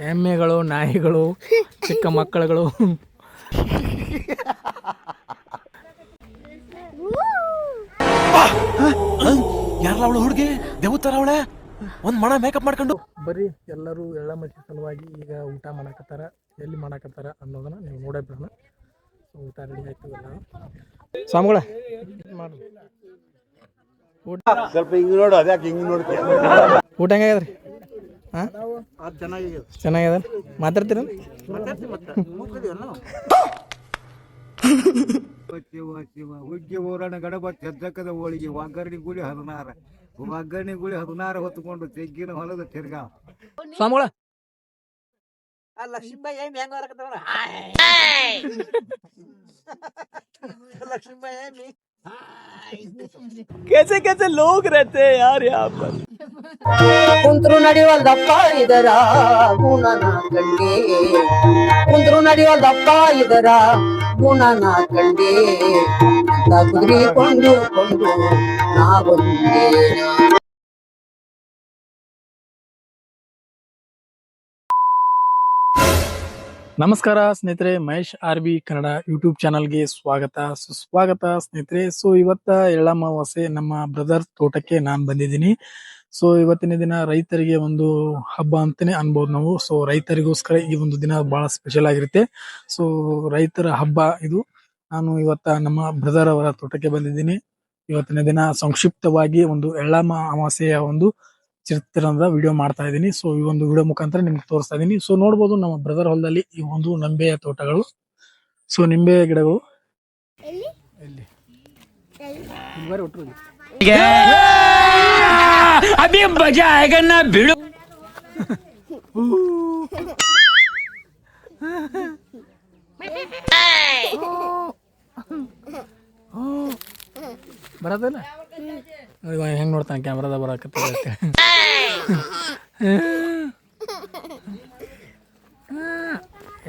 ಎಮ್ಮೆಗಳು, ನಾಯಿಗಳು, ಚಿಕ್ಕ ಮಕ್ಕಳುಗಳು. ಯಾರಲ್ಲ ಅವಳು ಹುಡುಗಿ ದೇವತರ ಅವಳೆ ಒಂದ್ ಮಣ ಮೇಕಪ್ ಮಾಡ್ಕೊಂಡು ಬರೀ ಎಲ್ಲರೂ ಎಳ್ಳ ಮಚ್ಚಿ ಸಲುವಾಗಿ ಈಗ ಊಟ ಮಾಡಕತ್ತಾರ. ಎಲ್ಲಿ ಮಾಡಕತ್ತಾರ ಅನ್ನೋದನ್ನ ನೀವು ನೋಡೇ ಬಿಡೋಣ. ಊಟ ರೆಡಿ ಆಯ್ತು ಎಲ್ಲ ಸ್ವಾಮಿಗಳ ಮಾಡಿ ಊಟ ಸ್ವಲ್ಪ ಹಿಂಗ್ ನೋಡು. ಅದ್ಯಾಕೆ ಹಿಂಗ್ ನೋಡ್ತೀಯ? ಊಟ ಹೆಂಗಾಗ್ಯದ್ರಿ? ಹಾಂ ಚೆನ್ನಾಗ್ಯದ. ಮಾತಾಡ್ತೀರ? ಹುಗ್ಗಿ ಊರಣ ಗಡಬ ಚದ್ದಕದ ಹೋಳಿಗೆ ಒಗ್ಗರಣೆ ಗುಳಿ 16 ಒಗ್ಗರಣೆ ಗುಳಿ 16 ಹೊತ್ಕೊಂಡು ತೆಗ್ಗಿನ ಹೊಲದ ತಿರ್ಗಾ ಸ್ವಾಮಿಗಳ ಲಕ್ಷ್ಮೀಬಾಯಿ ಏನ್ ಹೆಂಗ್ ಹೊರಕತ್ತವಳ? ಲಕ್ಷ್ಮೀಬಾಯಿ ಏನ್ कैसे कैसे लोग रहते हैं यार यहाँ पर. ಕುಂತ್ರು ನಡೆಯುವಲ್ದಪ್ಪ ಇದರ ಗುಣನ ಕಂಡೆ, ಕುಂತ್ರು ನಡೆಯುವಲ್ದಪ್ಪ ಇದರ ಗುಣನ ಕಂಡೆ, ಅಂತ ಕುದುರಿಕೊಂಡು ನಾ ಬಂದೆ. ನಮಸ್ಕಾರ ಸ್ನೇಹಿತರೆ, ಮಹೇಶ್ RB ಕನ್ನಡ ಯೂಟ್ಯೂಬ್ ಚಾನಲ್ಗೆ ಸ್ವಾಗತ ಸುಸ್ವಾಗತ ಸ್ನೇಹಿತರೆ. ಸೊ ಇವತ್ತ ಎಳ್ಳಮಾವಾಸ್ಯೆ, ನಮ್ಮ ಬ್ರದರ್ ತೋಟಕ್ಕೆ ನಾನು ಬಂದಿದ್ದೀನಿ. ಸೊ ಇವತ್ತಿನ ದಿನ ರೈತರಿಗೆ ಒಂದು ಹಬ್ಬ ಅಂತಾನೆ ಅನ್ಬೋದು ನಾವು. ಸೊ ರೈತರಿಗೋಸ್ಕರ ಈ ಒಂದು ದಿನ ಬಹಳ ಸ್ಪೆಷಲ್ ಆಗಿರುತ್ತೆ. ಸೊ ರೈತರ ಹಬ್ಬ ಇದು. ನಾನು ಇವತ್ತ ನಮ್ಮ ಬ್ರದರ್ ಅವರ ತೋಟಕ್ಕೆ ಬಂದಿದ್ದೀನಿ. ಇವತ್ತಿನ ದಿನ ಸಂಕ್ಷಿಪ್ತವಾಗಿ ಒಂದು ಎಳ್ಳಮಾವಾಸ್ಯೆಯ ಒಂದು ಚಿತ್ರದ ವಿಡಿಯೋ ಮಾಡ್ತಾ ಇದ್ದೀನಿ. ಸೊ ಈ ಒಂದು ವಿಡಿಯೋ ಮುಖಾಂತರ ನಿಮ್ಗೆ ತೋರಿಸ್ತಾ ಇದೀನಿ. ಸೊ ನೋಡ್ಬೋದು ನಮ್ಮ ಬ್ರದರ್ ಹೊಲದಲ್ಲಿ ಈ ಒಂದು ನಿಂಬೆಯ ತೋಟಗಳು. ಸೊ ನಿಂಬೆ ಗಿಡಗಳು ಎಲ್ಲಿ अभी मजा आएगा ना भिड़ो. ಬರದಲ್ಲ ಹೆಂಗ್ ನೋಡ್ತಾನೆ ಕ್ಯಾಮ್ರಾದ ಬರಕತ್ತ.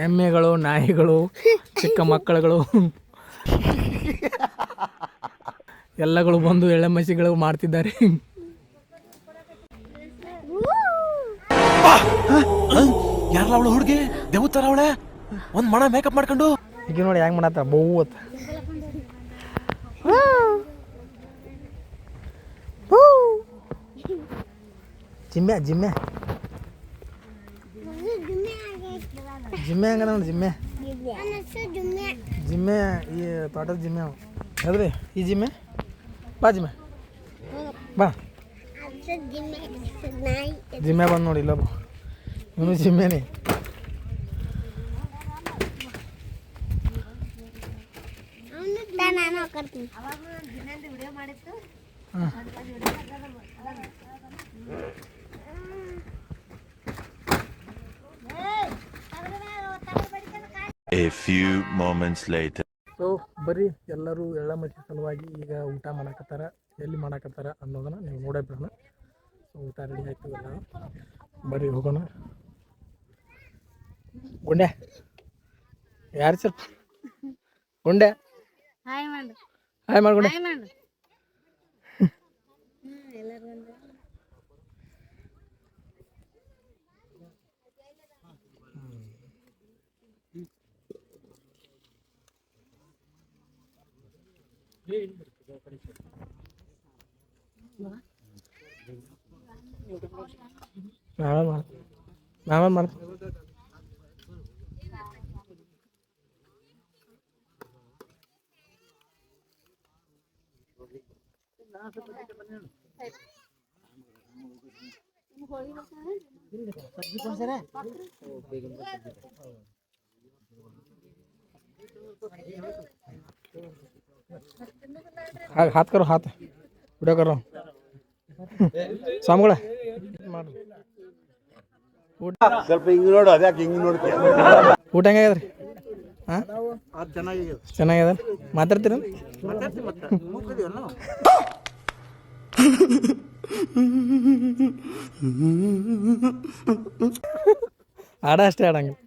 ಎಮ್ಮೆಗಳು, ನಾಯಿಗಳು, ಚಿಕ್ಕ ಮಕ್ಕಳುಗಳು ಎಲ್ಲಗಳು ಬಂದು ಎಳ್ಳೆಮಸಿಗಳು ಮಾಡ್ತಿದ್ದಾರೆ. ಯಾರಲ್ಲ ಅವಳು ಹುಡುಗಿ ದೇವತರ ಅವಳೆ ಒಂದ್ ಮಣ ಮೇಕಪ್ ಮಾಡ್ಕೊಂಡು ಈಗ ನೋಡಿ ಹೆಂಗ್ ಮಾಡತ್ತ ಬಹುತ್. ಜಿಮ್ಮೆ ಜಿಮ್ಮೆ ಜಿಮ್ಮೆ ಹಂಗದ ನೋಡಿ. ಜಿಮ್ಮೆ ಜಿಮ್ಮೆ ಈ ತೋಟದ ಜಿಮ್ಮೆ ಅದ್ರಿ ಈ ಜಿಮ್ಮೆ. ಬಾ ಜಿಮ್ಮೆ ಬಾ. ಜಿಮ್ಮೆ ಬಂದು ನೋಡಿ ಇಲ್ಲ ಇವನು ಜಿಮ್ಮೆನಿ. A few moments later. So ಬರೀ ಎಲ್ಲರೂ ಎಳ್ಳ ಮಚ್ಚಿ ಸಲುವಾಗಿ ಈಗ ಊಟ ಮಾಡಕತ್ತಾರ. ಎಲ್ಲಿ ಮಾಡಕತ್ತಾರ ಅನ್ನೋದನ್ನ ನೀವು ನೋಡೇ ಬಿಡೋಣ. ಸೊ ಊಟ ರೆಡಿ ಆಯ್ತು ಎಲ್ಲ ಬರೀ ಹೋಗೋಣ. ಗುಂಡೆ ಯಾರು ಸ್ವಲ್ಪ ಗುಂಡೆ ಹಾಯ್ ಮಾಡಿ ಗುಂಡೆ. ನಾವೇ ಮಾಡ್ತೀವಿ. हाथ करो, हाथ वीडियो करो ಸ್ವಾಮಿಗಳ ಮಾಡಿ. ಸ್ವಲ್ಪ ಹಿಂಗ್ ನೋಡು. ಅದ್ಯಾಕೆ ಹಿಂಗ್ ನೋಡ್ತೀಯ? ಊಟ ಹೆಂಗಾಗ್ಯದ್ರಿ? ಹಾಂ ಚೆನ್ನಾಗ್ಯದ. ಮಾತಾಡ್ತೀರ? ಆಡ ಅಷ್ಟೇ ಆಡಂಗಿಲ್ಲ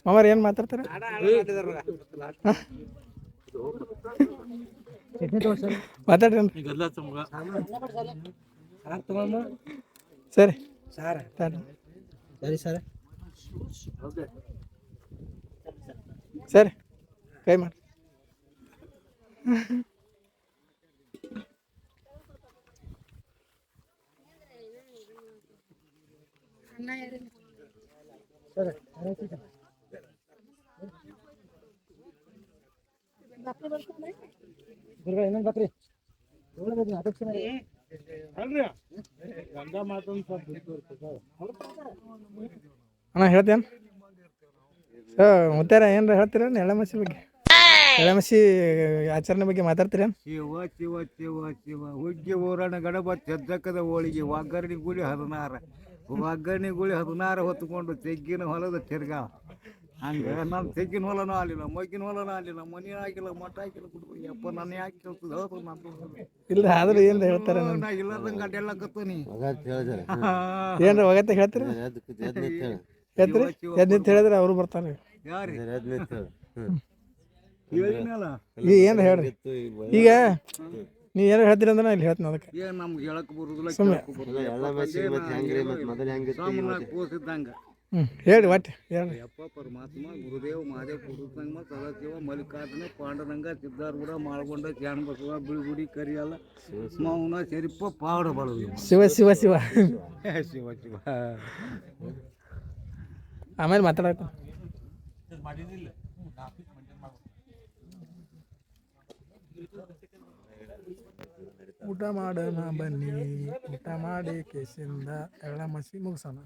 ಮಾಮಾರ. ಏನು ಮಾತಾಡ್ತಾರ? ಮಾತಾಡ್ರಿ ಸರಿ ಸರಿ ಸರ್. ಸರಿ ಕೈ ಮಾಡಿ. ಅಣ್ಣ ಹೇಳ್ತೇನೆ ಮುತ್ತಾರ ಏನ್ರ ಹೇಳ್ತೀರ ಎಳ್ಳಮಸಿ ಬಗ್ಗೆ, ಎಳ್ಳಮಸಿ ಆಚರಣೆ ಬಗ್ಗೆ ಮಾತಾಡ್ತೀರ? ಶಿವ ಶಿವ ಶಿವ ಶಿವ ಹುಗ್ಗಿ ಊರಣ ಗಡಬ ಚದ್ದಕ್ಕದ ಹೋಳಿಗೆ ಒಗ್ಗರಣೆ ಗುಳಿ 16 ಒಗ್ಗರಣೆ ಗುಳಿ 16 ಹೊತ್ಕೊಂಡು ತೆಗ್ಗಿನ ಹೊಲದ ತಿರ್ಗಾವ. ಹಂಗೆ ನಮ್ಮ ತೆಗ್ಗಿನ ಹೊಲನೂ ಆಗಲಿಲ್ಲ, ಮೊಗ್ಗಿನ ಹೊಲನೂ ಆಗಲಿಲ್ಲ, ಮನೆ ಹಾಕಿಲ್ಲ, ಮಠ ಹಾಕಿಲ್ಲ, ಬಿಡ್ಬೇಕು ಯಪ್ಪ ನನ್ನ ಯಾಕೆ ಕೇಳ್ತದೆ ಹೌದು ನಾನು ಇಲ್ಲ ಆದ್ರೆ ಏನ್ರ ಹೇಳ್ತಾರೆ? ನಾ ಇಲ್ಲದಂಗೆ ಗಡ್ಡೆಲ್ಲ ಕತ್ತೀನಿ ಏನ್ರ ಒಗತ್ತೆ ಹೇಳ್ತೀರ? ಹೇಳ್ತೀರಿ ಎದ್ನಿತ್ ಹೇಳಿದ್ರೆ ಅವರು ಬರ್ತಾರೆ. ಯಾರಿ ಹೇಳಿನಲ್ಲ ಈಗ ಏನ್ರ ಹೇಳ್ರಿ. ಈಗ ನೀವ್ ಏನಾರ ಹೇಳ್ತೀರಿ ಅಂದ್ರೆ ನಾ ಇಲ್ಲಿ ಹೇಳ್ತೀನಿ. ಅದಕ್ಕೆ ಏನ್ ನಮ್ಗೆ ಹೇಳಕ್ ಬರುದಿಲ್ಲ, ಸುಮ್ಮನೆ ಕೂಸಿದ್ದಂಗ ಹೇಳಿ ಒಟ್ಟು ಹೇಳ್ರಿ. ಯಪ್ಪ ಪರಮಾತ್ಮ ಗುರುದೇವ್ ಮಹಾದೇವ್ ಪುರುಷಂಗ ಸದಾಶಿವ ಮಲ್ಲಿಕಾರ್ಜುನ ಪಾಂಡುರಂಗ ಸಿದ್ಧಾರೂಢ ಮಾಳಗೊಂಡ ಜಾನಬಸವ ಬಿಳುಗುಡಿ ಕರಿಯಲ್ಲ ಮೌನ ಶರೀಫ ಪಾವಡ ಬರೋದು ಶಿವ ಶಿವ ಶಿವ ಶಿವ ಶಿವ. ಆಮೇಲೆ ಮಾತಾಡಕ ಊಟ ಮಾಡೋಣ ಬನ್ನಿ, ಊಟ ಮಾಡಿ ಕೇಸಿಂದ ಎಳ್ಳಮಸಿ ಮುಗಿಸೋಣ.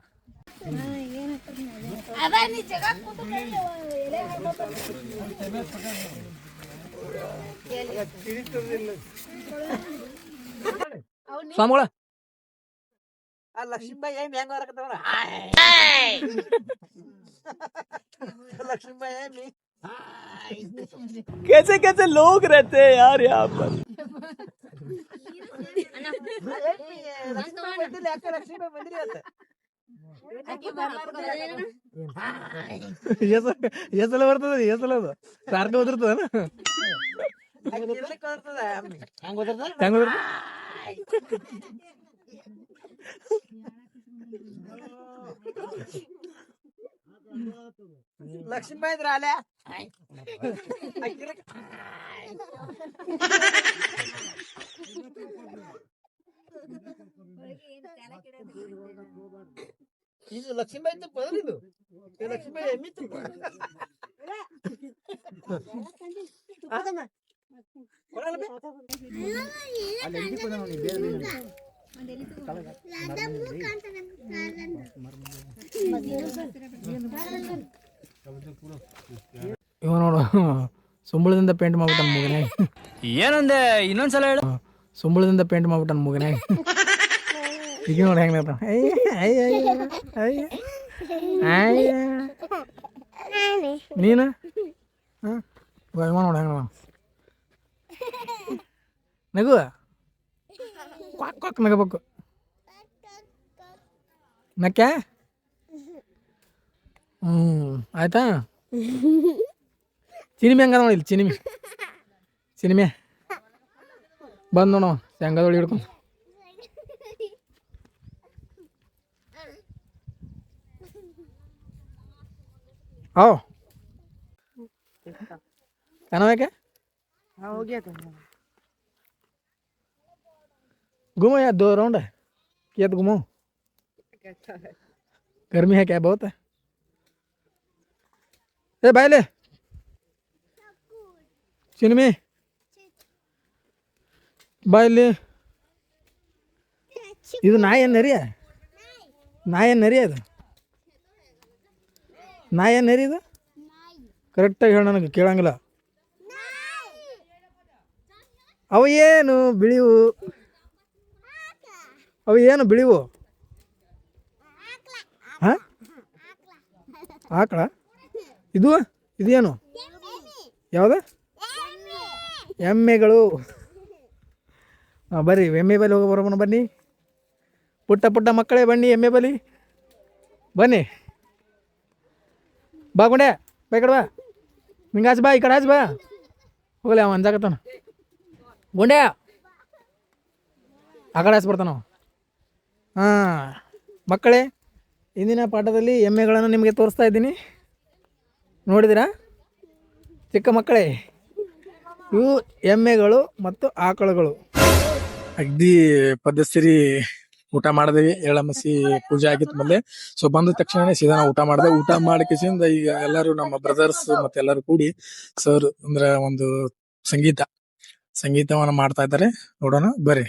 ಸ್ವಾಮಿಗಳ ಲಕ್ಷ್ಮೀಬಾಯಿ ಏನ್ ಹೆಂಗ ಬರಕತ್ತವಳ? ಲಕ್ಷ್ಮೀಬಾಯಿ ಏನ್ कैसे कैसे लोग रहते हैं यार यहाँ पर. ಲಕ್ಷ್ಮೀಬಾಯಿ ಬಂದಿರಿ ಅಂತ ಎಸಲ ಬರ್ತದ, ಎಸಲ ಅದು ಸಾರ್ಕ ಓದಿರ್ತದ ಹೆಂಗ ಓದಿರ್ತ. ಲಕ್ಷ್ಮೀಬಾಯಿ ಇದ್ರ ಅಲೆ ಇದು ಲಕ್ಷ್ಮೀಬಾಯಿ ತುಪ್ಪ ಇದು ಲಕ್ಷ್ಮೀಬಾಯಿ ಎಮ್ಮಿ ತುಪ್ಪ ಇವ ನೋಡು ಸುಂಬಳದಿಂದ ಪೇಂಟ್ ಮಾಡ್ಬಿಟ್ಟನ್ ಮುಗನೆ. ಏನಂದೆ ಇನ್ನೊಂದ್ಸಲ ಹೇಳು. ಸುಂಬಳದಿಂದ ಪೇಂಟ್ ಮಾಡ್ಬಿಟ್ಟನ್ ಮುಗನೆ. ಈಗ ನೋಡಿ ಹೆಂಗ ನೀನು ನೋಡಿ ಹೆಂಗ ನಗು ಕ್ವಾಕ್ ಕ್ವಾಕ್ ನಗಬೇಕು. ನಕ್ಯಾ ಆಯ್ತಾ. ಚಿನಿಮೆ ಹಂಗ ನೋಡಿ, ಇಲ್ಲಿ ಚಿನಿಮೆ ಬಂದು ನೋಡು ಶೇಂಗಾದೊಳಗೆ ಹಿಡ್ಕೊಂಡು. आओ क्या नाम है? क्या हो गया तो घूमो यार, 2 राउंड है किया तो घूमो. गर्मी है क्या बहुत है? ए भाई ले चिन्मी भाई ले ಇದು ನಾಯಿ ಏನು ನರಿಯ? ನಾಯಿ ಏನು ನರಿಯ? ಇದು ನಾಯಿ ಏನು ನರಿ? ಇದು ಕರೆಕ್ಟಾಗಿ ಹೇಳ, ನನಗೆ ಕೇಳಂಗಿಲ್ಲ. ಅವು ಏನು ಬಿಳಿವು? ಅವು ಏನು ಬಿಳಿವು? ಹಾಂ ಆಕಳ? ಇದು ಇದೇನು? ಯಾವುದು? ಎಮ್ಮೆಗಳು. ಹಾಂ ಬರ್ರಿ ಎಮ್ಮೆ ಬಲಿ ಹೋಗಿ ಬರೋಣ ಬನ್ನಿ. ಪುಟ್ಟ ಪುಟ್ಟ ಮಕ್ಕಳೇ ಬನ್ನಿ, ಎಮ್ಮೆ ಬಲಿ ಬನ್ನಿ. ಬಾ ಗುಂಡೆ ಬಾ, ಈ ಕಡೆ ಬಾ, ಹಿಂಗಾಚ್ ಬಾ, ಈ ಕಡೆ ಆಚ್ ಬಾ. ಹೋಗಲಿ ಅವ ಅಂಜಾಕತ್ತಾನ. ಗುಂಡೆ ಆ ಕಡೆ ಹಚ್ಬಿಡ್ತಾನ. ಹಾಂ ಮಕ್ಕಳೇ ಇಂದಿನ ಪಾಠದಲ್ಲಿ ಎಮ್ಮೆಗಳನ್ನು ನಿಮಗೆ ತೋರಿಸ್ತಾ ಇದ್ದೀನಿ, ನೋಡಿದಿರಾ ಚಿಕ್ಕ ಮಕ್ಕಳೇ? ಇವು ಎಮ್ಮೆಗಳು ಮತ್ತು ಆಕಳುಗಳು. ಅಗ್ದಿ ಪದ್ಧತಿ ಊಟ ಮಾಡಿದ್ವಿ, ಎಳ್ಳಮಸಿ ಪೂಜೆ ಆಗಿತ್ತು ಮೊದಲೇ. ಸೊ ಬಂದ ತಕ್ಷಣ ಸೀದಾ ನಾವು ಊಟ ಮಾಡಿದೆ. ಊಟ ಮಾಡಿಕೆಸಿಂದ ಈಗ ಎಲ್ಲರೂ ನಮ್ಮ ಬ್ರದರ್ಸ್ ಮತ್ತೆ ಎಲ್ಲರೂ ಕೂಡಿ ಸರ್ ಅಂದ್ರೆ ಒಂದು ಸಂಗೀತವನ್ನ ಮಾಡ್ತಾ ಇದ್ದಾರೆ. ನೋಡೋಣ ಬರ್ರಿ.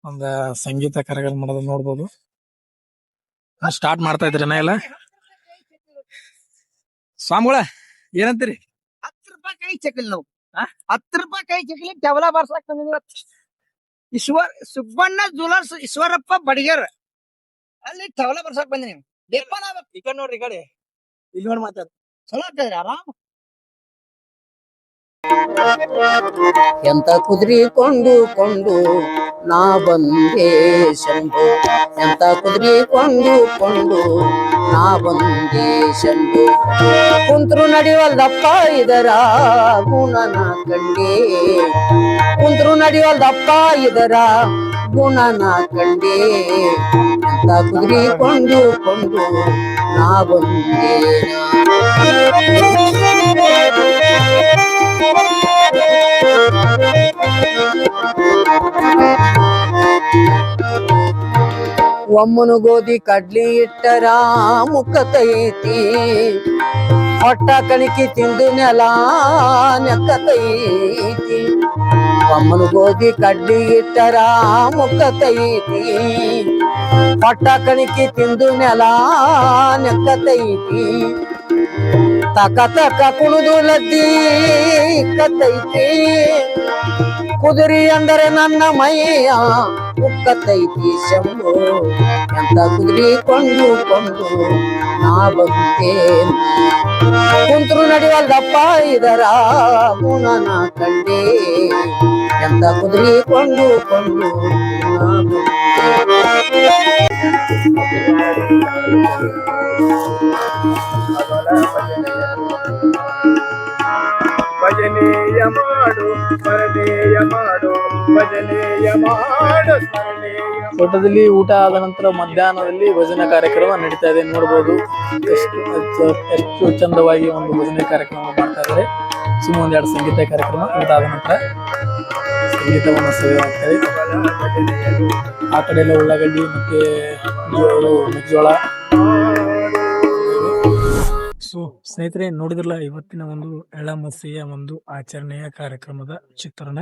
ಒಂದ ಸಂಗೀತ ಕಾರ್ಯಕ್ರಮ ಮಾಡೋದು ನೋಡ್ಬೋದು. ಸ್ಟಾರ್ಟ್ ಮಾಡ್ತಾ ಇದ್ರೇನ ಎಲ್ಲ ಸ್ವಾಮಿಗಳ ಏನಂತೀರಿ? 10 ರೂಪಾಯಿ ಕೈ ಚಕ್ಲಿ ನಾವು 10 ರೂಪಾಯಿ ಕೈ ಚಕ್ಲಿ ಡಬಲ ಬರ್ಸಾಕ್ ಸುಬ್ಬಣ್ಣ ಜುಲರ್ಸ್ ಈಶ್ವರಪ್ಪ ಬಡಿಗೇರ್ ಅಲ್ಲಿ ಟವಲ ಬರ್ಸಾಕ್ ಬಂದಿನಿ. ಈ ಕಡೆ ನೋಡ್ರಿ, ಈ ಕಡೆ ಇಲ್ಲಿ ನೋಡಿ ಮಾತಾಡ ಚಲೋ ಆಗ್ತದ್ರಿ ಆರಾಮ್. ಎಂತ ಕುದುರೆ ಕೊಂಡು ನಾ ಬಂದೆ ಶಂಭು, ಎಂತ ಕುದುರೆ ಕೊಂಡು ನಾ ಬಂದೆ ಶಂಭು. ಕುಂತ್ರು ನಡಿವಲ್ದಪ್ಪ ಇದರ ಗುಣನ ಕಂಡೆ, ಕುಂತ್ರು ನಡಿವಲ್ದಪ್ಪ ಇದರ ಗುಣನ ಕಂಡೆ. ಎಂತ ಕುದುರೆ ಕೊಂಡು ನಾ ಬಂದೆ. ಒಮ್ಮನು ಗೋಧಿ ಕಡ್ಲಿ ಇಟ್ಟರ ಮುಕ್ಕತೈತಿ, ಹೊಟ್ಟ ಕಣಿಕಿ ತಿಂದು ನೆಲ ನೆಕ್ಕತೈತಿ. ಒಮ್ಮನು ಗೋಧಿ ಕಡ್ಲಿ ಇಟ್ಟರ ಮುಕ್ಕತೈತಿ, ಹೊಟ್ಟ ಕಣಿಕಿ ತಿಂದು ನೆಲ ನೆಕ್ಕತೈತಿ. ತಕ ತಕ ಕುಣಿದು ಲದ್ದಿ ಕತ್ತೈತಿ, ಕುದುರೆ ಅಂದರೆ ನನ್ನ ಮೈಯ ಉಕ್ಕತೈತಿ ಶಂಭು. ಎಂತ ಕುದುರೆ ಕೊಂಡು ನಾ ಬಂದೆ. ಕುಂತ್ರು ನಡಿವಲ್ದಪ್ಪ ಇದರ ಗುಣನ ಕಂಡೆ. ಎಂತ ಕುದುರೆ ಕೊಂಡು ನಾ ಬಂದೆ. ಭಜನೆಯ ಮಾಡು ಸ್ಮರಣೆಯ ಮಾಡು, ಭಜನೆಯ ಮಾಡು ಸ್ಮರಣೆಯ. ತೋಟದಲ್ಲಿ ಊಟ ಆದ ನಂತರ ಮಧ್ಯಾಹ್ನದಲ್ಲಿ ಭಜನೆ ಕಾರ್ಯಕ್ರಮ ನಡೀತಾ ಇದೆ, ನೋಡ್ಬೋದು. ಎಷ್ಟು ಚಂದವಾಗಿ ಒಂದು ಭಜನೆ ಕಾರ್ಯಕ್ರಮ ಮಾಡ್ತಾ ಇದ್ದಾರೆ. ಸುಮ್ಮನೆ ಒಂದೆರಡು ಸಂಗೀತ ಕಾರ್ಯಕ್ರಮ ಊಟ ಆದ ನಂತರ ಸಂಗೀತವನ್ನು ಸೇವೆ. ಆ ಕಡೆ ಎಲ್ಲ ಉಳ್ಳಾಗಡ್ಡಿ ಮತ್ತೆ ಮೆಕ್ಕೆಜೋಳ. ಸೊ ಸ್ನೇಹಿತರೆ, ನೋಡಿದ್ರಲ್ಲ ಇವತ್ತಿನ ಒಂದು ಎಳ್ಳಮಸಿಯ ಒಂದು ಆಚರಣೆಯ ಕಾರ್ಯಕ್ರಮದ ಚಿತ್ರಣ.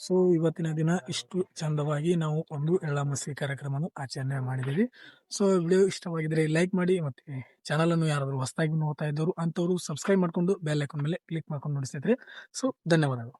ಸೊ ಇವತ್ತಿನ ದಿನ ಇಷ್ಟು ಚಂದವಾಗಿ ನಾವು ಒಂದು ಎಳ್ಳಮಸಿ ಕಾರ್ಯಕ್ರಮವನ್ನು ಆಚರಣೆ ಮಾಡಿದ್ದೀವಿ. ಸೊ ವಿಡಿಯೋ ಇಷ್ಟವಾಗಿದ್ರೆ ಲೈಕ್ ಮಾಡಿ, ಮತ್ತೆ ಚಾನಲ್ ಅನ್ನು ಯಾರಾದರೂ ಹೊಸದಾಗಿ ನೋಡ್ತಾ ಇದ್ದವರು ಅಂತವರು ಸಬ್ಸ್ಕ್ರೈಬ್ ಮಾಡ್ಕೊಂಡು ಬೆಲ್ ಐಕಾನ್ ಮೇಲೆ ಕ್ಲಿಕ್ ಮಾಡ್ಕೊಂಡು ನೋಡಿ ಸ್ನೇಹಿತರೆ. ಸೊ ಧನ್ಯವಾದಗಳು.